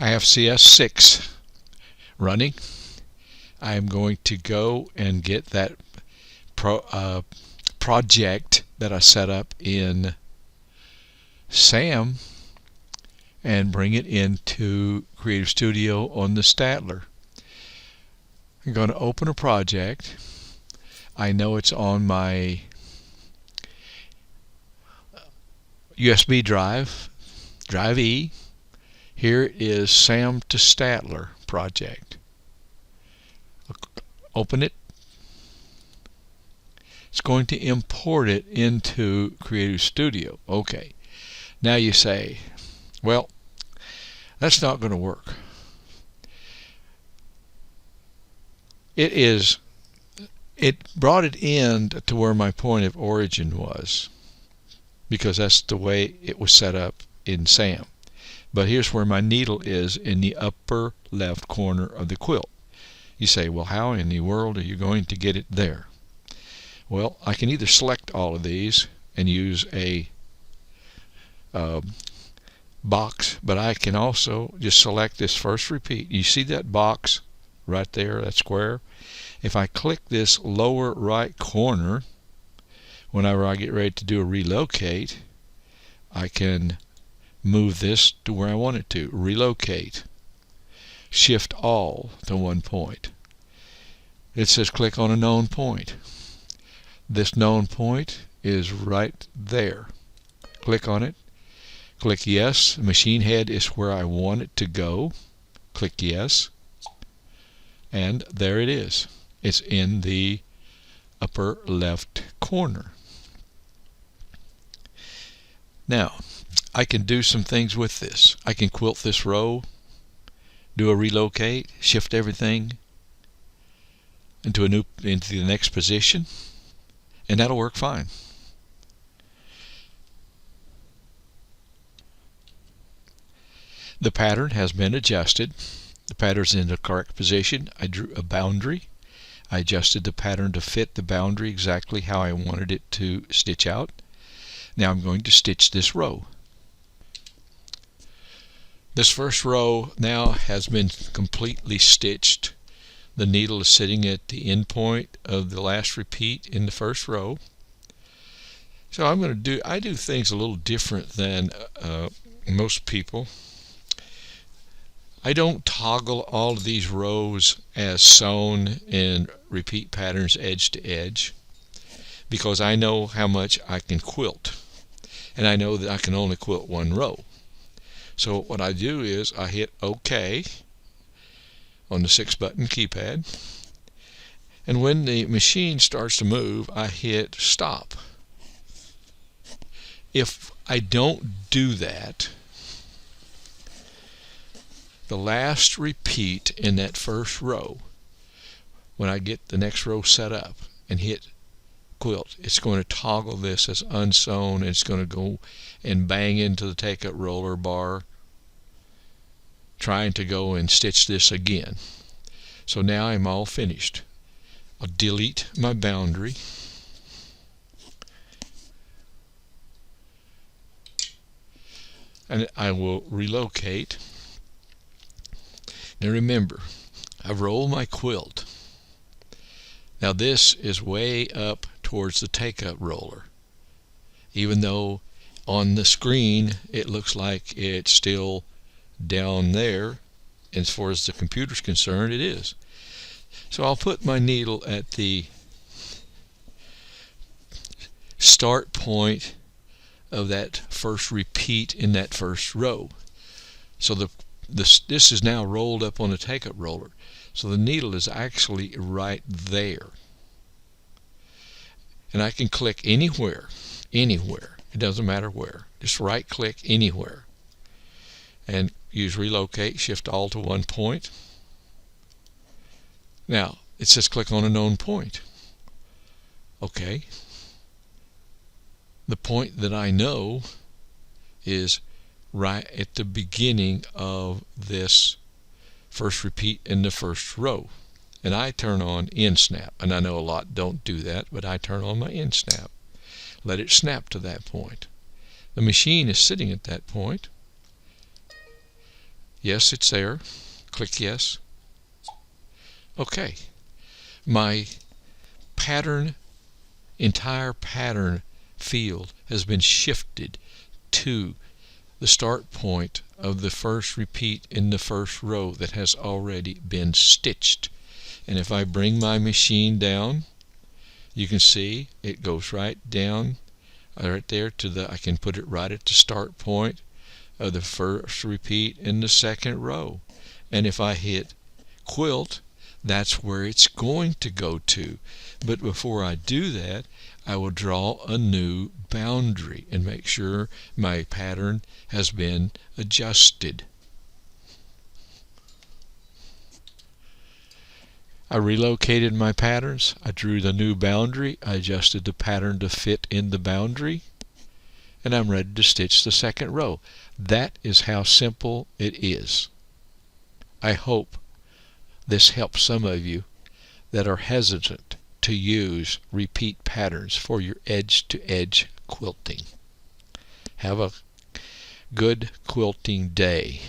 I have CS6 running. I am going to go and get that project that I set up in SAM and bring it into Creative Studio on the Statler. I'm going to open a project. I know it's on my USB drive E. Here is SAM to Statler project. Open it. It's going to import it into Creative Studio. Okay. Now you say, well, that's not going to work. It brought it in to where my point of origin was, because that's the way it was set up in SAM. But here's where my needle is, in the upper left corner of the quilt. You say, well, how in the world are you going to get it there? Well, I can either select all of these and use a box, but I can also just select this first repeat. You see that box right there, that square? If I click this lower right corner, whenever I get ready to do a relocate, I can move this to where I want it to. Relocate. Shift all to one point. It says click on a known point. This known point is right there. Click on it. Click yes. Machine head is where I want it to go. Click yes. And there it is. It's in the upper left corner. Now, I can do some things with this. I can quilt this row, do a relocate, shift everything into the next position, and that'll work fine. The pattern has been adjusted. The pattern's in the correct position. I drew a boundary. I adjusted the pattern to fit the boundary exactly how I wanted it to stitch out. Now I'm going to stitch this row. This first row now has been completely stitched. The needle is sitting at the end point of the last repeat in the first row. So I do things a little different than most people. I don't toggle all of these rows as sewn in repeat patterns edge to edge, because I know how much I can quilt, and I know that I can only quilt one row. So what I do is I hit OK on the 6-button keypad, and when the machine starts to move, I hit stop. If I don't do that, the last repeat in that first row, when I get the next row set up and hit quilt, it's going to toggle this as unsewn, and it's going to go and bang into the take-up roller bar trying to go and stitch this again. So now I'm all finished. I'll delete my boundary. And I will relocate. Now remember, I've rolled my quilt. Now this is way up towards the take-up roller. Even though on the screen it looks like it's still down there, as far as the computer's concerned, it is. So I'll put my needle at the start point of that first repeat in that first row. So this is now rolled up on the take-up roller. So the needle is actually right there. And I can click anywhere. It doesn't matter where. Just right click anywhere. And use relocate, shift all to one point. Now, it says click on a known point. Okay. The point that I know is right at the beginning of this first repeat in the first row. And I turn on end snap. And I know a lot don't do that, but I turn on my end snap. Let it snap to that point. The machine is sitting at that point. Yes, it's there. Click yes. Okay. My entire pattern field has been shifted to the start point of the first repeat in the first row that has already been stitched. And if I bring my machine down, you can see it goes right down right there I can put it right at the start point of the first repeat in the second row. And if I hit quilt, that's where it's going to go to. But before I do that, I will draw a new boundary and make sure my pattern has been adjusted. I relocated my patterns. I drew the new boundary. I adjusted the pattern to fit in the boundary. And I'm ready to stitch the second row. That is how simple it is. I hope this helps some of you that are hesitant to use repeat patterns for your edge-to-edge quilting. Have a good quilting day.